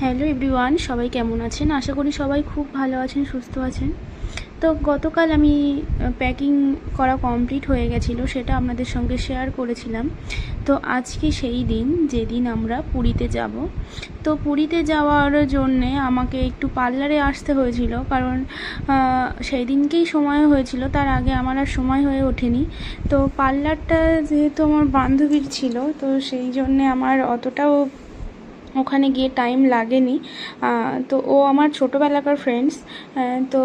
Hello everyone, সবাই কেমন আছেন? আশা করি সবাই খুব ভালো আছেন, সুস্থ আছেন। তো গতকাল আমি প্যাকিং করা কমপ্লিট হয়ে গেছিলো, সেটা আপনাদের সঙ্গে শেয়ার করেছিলাম। তো আজকে সেই দিন যেদিন আমরা পুরীতে যাব। তো পুরীতে যাওয়ার জন্যে আমাকে একটু পার্লারে আসতে হয়েছিল, কারণ সেই দিনকেই সময় হয়েছিল, তার আগে আমার আর সময় হয়ে ওঠেনি। তো পার্লারটা যেহেতু আমার বান্ধবীর ছিল, তো সেই জন্যে আমার অতটাও ওখানে গিয়ে টাইম লাগেনি। তো ও আমার ছোটোবেলাকার ফ্রেন্ডস, তো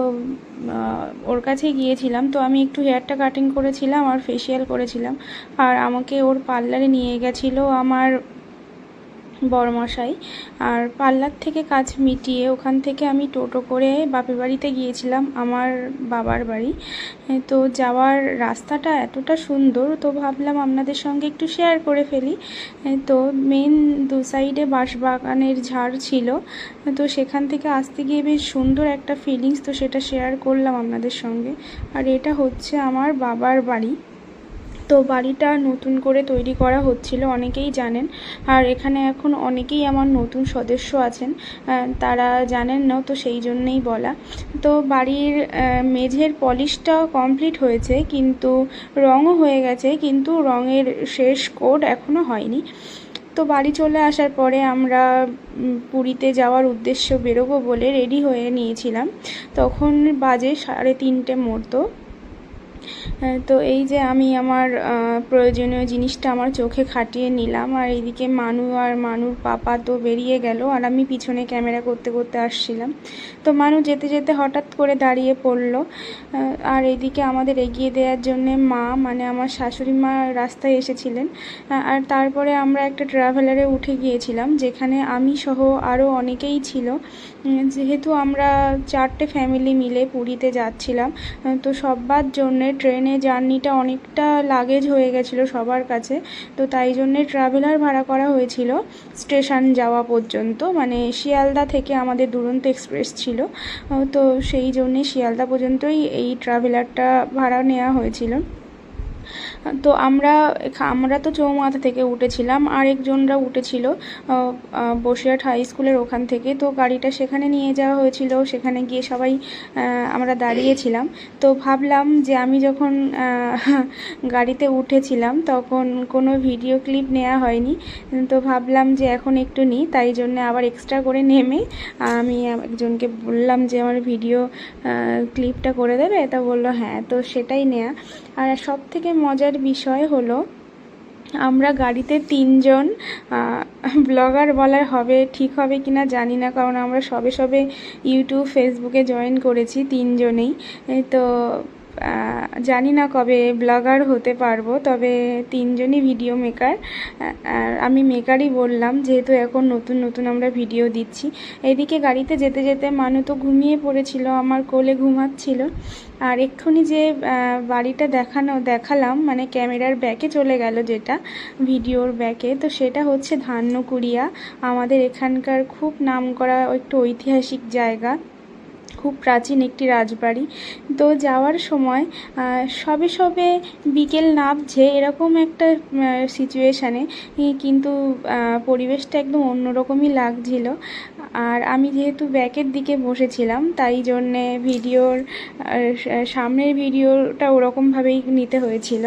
ওর কাছেই গিয়েছিলাম। তো আমি একটু হেয়ারটা কাটিং করেছিলাম আর ফেসিয়াল করেছিলাম, আর আমাকে ওর পার্লারে নিয়ে গেছিলো আমার বড়মশাই। আর পার্লার থেকে কাজ মিটিয়ে ওখান থেকে আমি টোটো করে বাপের বাড়িতে গিয়েছিলাম, আমার বাবার বাড়ি। তো যাওয়ার রাস্তাটা এতটা সুন্দর, তো ভাবলাম আপনাদের সঙ্গে একটু শেয়ার করে ফেলি। তো মেন দু সাইডে বাঁশবাগানের ঝাড় ছিল, তো সেখান থেকে আসতে গিয়ে বেশ সুন্দর একটা ফিলিংস, তো সেটা শেয়ার করলাম আপনাদের সঙ্গে। আর এটা হচ্ছে আমার বাবার বাড়ি। তো বাড়িটা নতুন করে তৈরি করা হচ্ছিল, অনেকেই জানেন। আর এখানে এখন অনেকেই আমার নতুন সদস্য আছেন, তারা জানেন না, তো সেই জন্যেই বলা। তো বাড়ির মেঝের পলিশটা কমপ্লিট হয়েছে, কিন্তু রঙও হয়ে গেছে, কিন্তু রঙের শেষ কোড এখনও হয়নি। তো বাড়ি চলে আসার পরে আমরা পুরীতে যাওয়ার উদ্দেশ্য বেরোবো বলে রেডি হয়ে নিয়েছিলাম। তখন বাজে 3:30 মতো। তো এই যে আমি আমার প্রয়োজনীয় জিনিসটা আমার চোখে খাটিয়ে নিলাম, আর এইদিকে মানুর পাপা তো বেরিয়ে গেল, আর আমি পিছনে ক্যামেরা করতে করতে আসছিলাম। তো মানু যেতে যেতে হঠাৎ করে দাঁড়িয়ে পড়লো, আর এইদিকে আমাদের এগিয়ে দেওয়ার জন্যে মা, মানে আমার শাশুড়ি মা রাস্তায় এসেছিলেন। আর তারপরে আমরা একটা ট্রাভেলারে উঠে গিয়েছিলাম, যেখানে আমি সহ আরও অনেকেই ছিল। যেহেতু আমরা 4টে ফ্যামিলি মিলে পুরীতে যাচ্ছিলাম, তো সবার জন্যে ট্রেনে জার্নিটা অনেকটা লাগেজ হয়ে গেছিলো সবার কাছে। তো তাই জন্যে ট্রাভেলার ভাড়া করা হয়েছিল স্টেশন যাওয়া পর্যন্ত, মানে শিয়ালদা থেকে আমাদের দুরন্ত এক্সপ্রেস ছিল, তো সেই জন্যে শিয়ালদা পর্যন্তই এই ট্রাভেলারটা ভাড়া নেওয়া হয়েছিল। তো আমরা তো চৌমাথা থেকে উঠেছিলাম, আরেকজনরা উঠেছিল বসিরহাট হাই স্কুলের ওখান থেকে। তো গাড়িটা সেখানে নিয়ে যাওয়া হয়েছিল, সেখানে গিয়ে সবাই আমরা দাঁড়িয়েছিলাম। তো ভাবলাম যে আমি যখন গাড়িতে উঠেছিলাম তখন কোনো ভিডিও ক্লিপ নেওয়া হয়নি, তো ভাবলাম যে এখন একটু নিই, তাই জন্য আবার এক্সট্রা করে নেমে আমি একজনকে বললাম যে আমার ভিডিও ক্লিপটা করে দেবে, তা বললো হ্যাঁ। তো সেটাই নেয়া। আর সব থেকে মজার বিষয় হলো, আমরা গাড়িতে 3জন ব্লগার বলার হবে, ঠিক হবে কি না জানি না, কারণ আমরা সবে ইউটিউব ফেসবুকে জয়েন করেছি 3জনেই। তো জানি না কবে ব্লগার হতে পারবো, তবে 3জনই ভিডিও মেকার। আর আমি মেকারই বললাম, যেহেতু এখন নতুন আমরা ভিডিও দিচ্ছি। এদিকে গাড়িতে যেতে যেতে মানু তো ঘুমিয়ে পড়েছিল, আমার কোলে ঘুমাচ্ছিল। আর এক্ষুনি যে বাড়িটা দেখালাম, মানে ক্যামেরার ব্যাকে চলে গেল যেটা, ভিডিওর ব্যাকে, তো সেটা হচ্ছে ধান্যকুড়িয়া, আমাদের এখানকার খুব নামকরা একটু ঐতিহাসিক জায়গা, খুব প্রাচীন একটি রাজবাড়ি। তো যাওয়ার সময় সবে বিকেল নামছে এরকম একটা সিচুয়েশানে, কিন্তু পরিবেশটা একদম অন্যরকমই লাগছিল। আর আমি যেহেতু ব্যাকের দিকে বসেছিলাম, তাই জন্যে ভিডিওর সামনের ভিডিওটা ওরকমভাবেই নিতে হয়েছিল।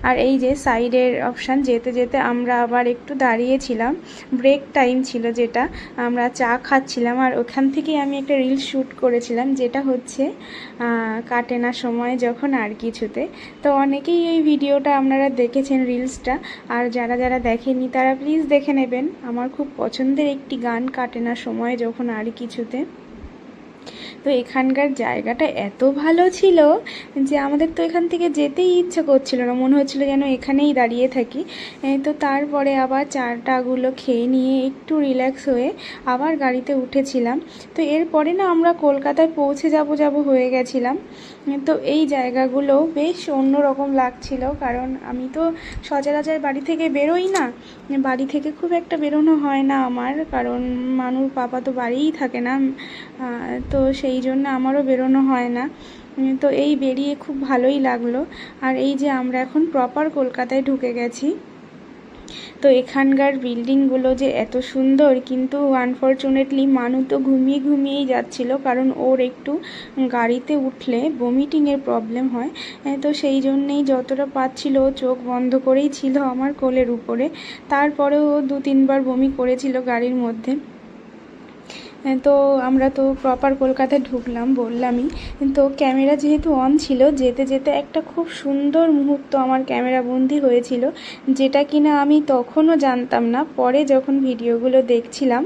আর এই যে সাইডের অপশান, যেতে যেতে আমরা আবার একটু দাঁড়িয়েছিলাম, ব্রেক টাইম ছিল যেটা, আমরা চা খাচ্ছিলাম। আর ওখান থেকেই আমি একটা রিল শ্যুট করেছিলাম, যেটা হচ্ছে কাটে না সময় যখন আর কিছুতে। তো অনেকেই এই ভিডিওটা আপনারা দেখেছেন, রিলসটা, আর যারা দেখেনি তারা প্লিজ দেখে নেবেন। আমার খুব পছন্দের একটি গান, কাটে না সময় যখন আর কিছুতে। তো এখানকার জায়গাটা এত ভালো ছিল যে আমাদের তো এখান থেকে যেতেই ইচ্ছা করছিল না, মনে হচ্ছিলো যেন এখানেই দাঁড়িয়ে থাকি। তো তারপরে আবার চাটাগুলো খেয়ে নিয়ে একটু রিল্যাক্স হয়ে আবার গাড়িতে উঠেছিলাম। তো এরপরে না আমরা কলকাতায় পৌঁছে যাব হয়ে গেছিলাম। তো এই জায়গাগুলো বেশ অন্যরকম লাগছিল, কারণ আমি তো সচরাচর বাড়ি থেকে বেরোই না, বাড়ি থেকে খুব একটা বেরোনো হয় না আমার, কারণ মানুর পাপা তো বাড়িই থাকে না, তো সেই জন্য আমারও বেরোনো হয় না। তো এই বেরিয়ে খুব ভালোই লাগলো। আর এই যে আমরা এখন প্রপার কলকাতায় ঢুকে গেছি। তো এখানকার বিল্ডিংগুলো যে এত সুন্দর, কিন্তু আনফর্চুনেটলি মানু তো ঘুমিয়েই যাচ্ছিল, কারণ ওর একটু গাড়িতে উঠলে ভমিটিংয়ের প্রবলেম হয়। তো সেই জন্যেই যতটা পাচ্ছিল ও চোখ বন্ধ করেই ছিল আমার কোলের উপরে। তারপরেও ও 2-3 বার বমি করেছিল গাড়ির মধ্যে। তো আমরা তো প্রপার কলকাতায় ঢুকলাম বললামই। তো ক্যামেরা যেহেতু অন ছিল, যেতে যেতে একটা খুব সুন্দর মুহূর্ত আমার ক্যামেরা বন্দি হয়েছিল, যেটা কিনা আমি তখনও জানতাম না। পরে যখন ভিডিওগুলো দেখছিলাম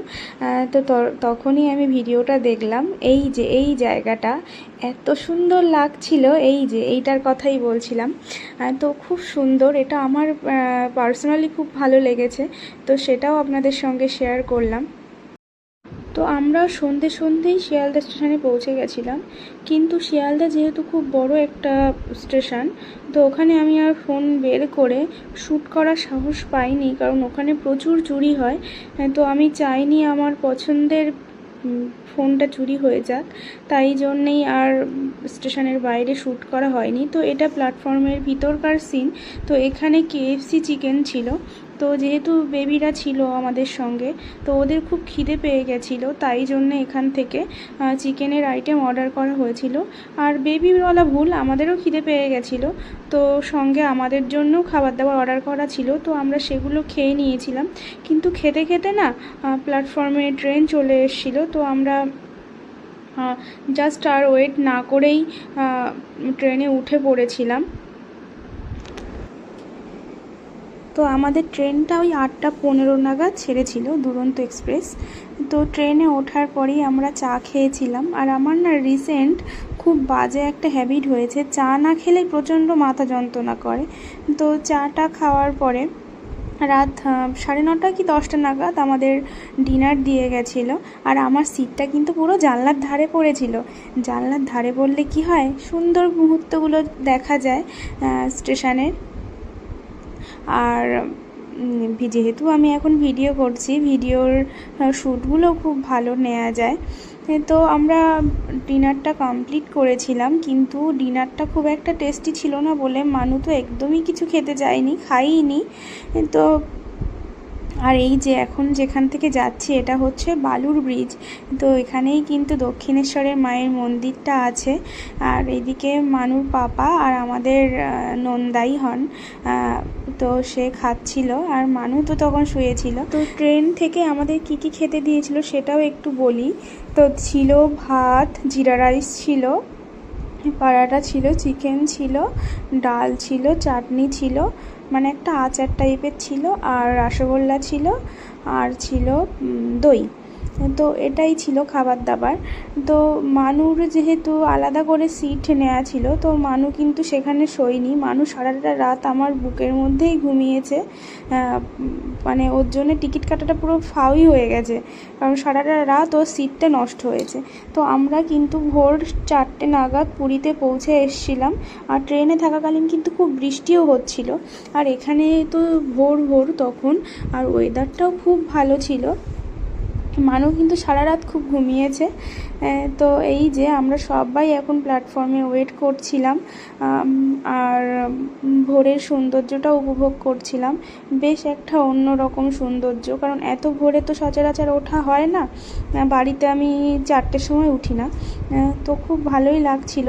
তো তখনই আমি ভিডিওটা দেখলাম। এই যে এই জায়গাটা এত সুন্দর লাগছিল, এই যে এইটার কথাই বলছিলাম। তো খুব সুন্দর, এটা আমার পার্সোনালি খুব ভালো লেগেছে, তো সেটাও আপনাদের সঙ্গে শেয়ার করলাম। তো আমরা সন্ধেই শিয়ালদা স্টেশনে পৌঁছে গেছিলাম, কিন্তু শিয়ালদা যেহেতু খুব বড় একটা স্টেশন, তো ওখানে আমি আর ফোন বের করে শ্যুট করার সাহস পাইনি, কারণ ওখানে প্রচুর চুরি হয়। তো আমি চাইনি আমার পছন্দের ফোনটা চুরি হয়ে যাক, তাই জন্যেই আর স্টেশনের বাইরে শ্যুট করা হয়নি। তো এটা প্ল্যাটফর্মের ভিতরকার সিন। তো এখানে KFC চিকেন ছিল। তো যেহেতু বেবিরা ছিল আমাদের সঙ্গে, তো ওদের খুব খিদে পেয়ে গেছিলো, তাই জন্য এখান থেকে চিকেনের আইটেম অর্ডার করা হয়েছিল। আর বেবির বলা ভুল, আমাদেরও খিদে পেয়ে গেছিলো, তো সঙ্গে আমাদের জন্য খাবার দাবার অর্ডার করা ছিল। তো আমরা সেগুলো খেয়ে নিয়েছিলাম, কিন্তু খেতে খেতে না প্ল্যাটফর্মে ট্রেন চলে এসেছিলো। তো আমরা জাস্ট আর ওয়েট না করেই ট্রেনে উঠে পড়েছিলাম। তো আমাদের ট্রেনটা ওই 8টা 15 নাগাদ ছেড়েছিল, দুরন্ত এক্সপ্রেস। তো ট্রেনে ওঠার পরেই আমরা চা খেয়েছিলাম। আর আমার না রিসেন্ট খুব বাজে একটা হ্যাবিট হয়েছে, চা না খেলেই প্রচণ্ড মাথা যন্ত্রণা করে। তো চাটা খাওয়ার পরে রাত 9:30 কি 10টা নাগাদ আমাদের ডিনার দিয়ে গেছিলো। আর আমার সিটটা কিন্তু পুরো জানলার ধারে পড়েছিল। জানলার ধারে পড়লে কি হয়, সুন্দর মুহূর্তগুলো দেখা যায় স্টেশনের। আর যেহেতু আমি এখন ভিডিও করছি, ভিডিওর শ্যুটগুলো খুব ভালো নেওয়া যায়। তো আমরা ডিনারটা কমপ্লিট করেছিলাম, কিন্তু ডিনারটা খুব একটা টেস্টি ছিল না বলে মানু তো একদমই কিছু খেতে চায়নি, খাইনি। তো আর এই যে এখন যেখান থেকে যাচ্ছি এটা হচ্ছে বালুর ব্রিজ। তো এখানেই কিন্তু দক্ষিণেশ্বরের মায়ের মন্দিরটা আছে। আর এদিকে মানুর পাপা আর আমাদের নন্দাই হন, তো সে খাচ্ছিল, আর মানু তো তখন শুয়েছিল। তো ট্রেন থেকে আমাদের কি কি খেতে দিয়েছিল সেটাও একটু বলি। তো ছিল ভাত, জিরা রাইস ছিল, পরাটা ছিল, চিকেন ছিল, ডাল ছিল, চাটনি ছিল, মানে একটা আচার টাইপের ছিল, আর রসগোল্লা ছিল, আর ছিল দই। তো এটাই ছিল খাবার দাবার। তো মানুর যেহেতু আলাদা করে সিট নেওয়া ছিল, তো মানু কিন্তু সেখানে শোয়নি। মানু সারাটা রাত আমার বুকের মধ্যেই ঘুমিয়েছে। মানে ওর জন্য টিকিট কাটাটা পুরো ফাউই হয়ে গেছে, কারণ সারাটা রাত ওর সিটটা নষ্ট হয়েছে। তো আমরা কিন্তু ভোর 4টে নাগাদ পুরীতে পৌঁছে এসেছিলাম। আর ট্রেনে থাকাকালীন কিন্তু খুব বৃষ্টিও হচ্ছিল। আর এখানে তো ভোর তখন, আর ওয়েদারটাও খুব ভালো ছিল। মানু কিন্তু সারা রাত খুব ঘুমিয়েছে। তো এই যে আমরা সবাই এখন প্ল্যাটফর্মে ওয়েট করছিলাম, আর ভোরের সৌন্দর্যটাও উপভোগ করছিলাম। বেশ একটা অন্যরকম সৌন্দর্য, কারণ এত ভোরে তো সচরাচর ওঠা হয় না, বাড়িতে আমি 4টের সময় উঠি না। তো খুব ভালোই লাগছিল,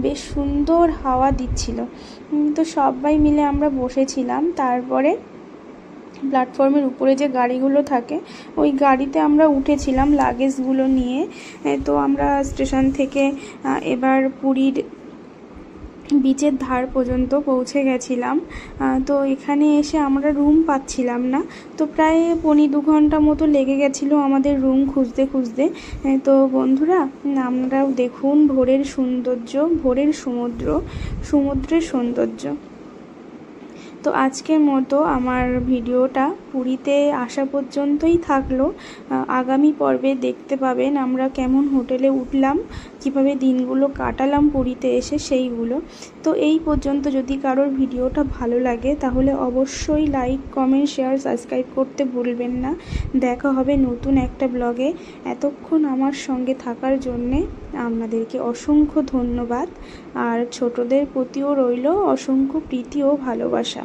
বেশ সুন্দর হাওয়া দিচ্ছিল। তো সবাই মিলে আমরা বসেছিলাম। তারপরে প্ল্যাটফর্মের উপরে যে গাড়িগুলো থাকে, ওই গাড়িতে আমরা উঠেছিলাম লাগেজগুলো নিয়ে। তো আমরা স্টেশন থেকে এবার পুরীর বিচের ধার পর্যন্ত পৌঁছে গেছিলাম। তো এখানে এসে আমরা রুম পাচ্ছিলাম না, তো প্রায় 1.25 ঘন্টা মতো লেগে গেছিলো আমাদের রুম খুঁজতে। তো বন্ধুরা, আপনারাও দেখুন ভোরের সৌন্দর্য, ভোরের সমুদ্রের সৌন্দর্য। তো আজকের মতো আমার ভিডিওটা পুরীতে আসা পর্যন্তই থাকলো। আগামী পর্বে দেখতে পাবেন আমরা কেমন হোটেলে উঠলাম, কিভাবে দিনগুলো কাটালাম পুরীতে এসে সেইগুলো। তো এই পর্যন্ত যদি কারোর ভিডিওটা ভালো লাগে তাহলে অবশ্যই লাইক, কমেন্ট, শেয়ার, সাবস্ক্রাইব করতে ভুলবেন না। দেখা হবে নতুন একটা ব্লগে। এতক্ষণ আমার সঙ্গে থাকার জন্যে আপনাদেরকে অসংখ্য ধন্যবাদ। আর ছোটদের প্রতিও রইল অসংখ্য প্রীতি ও ভালোবাসা।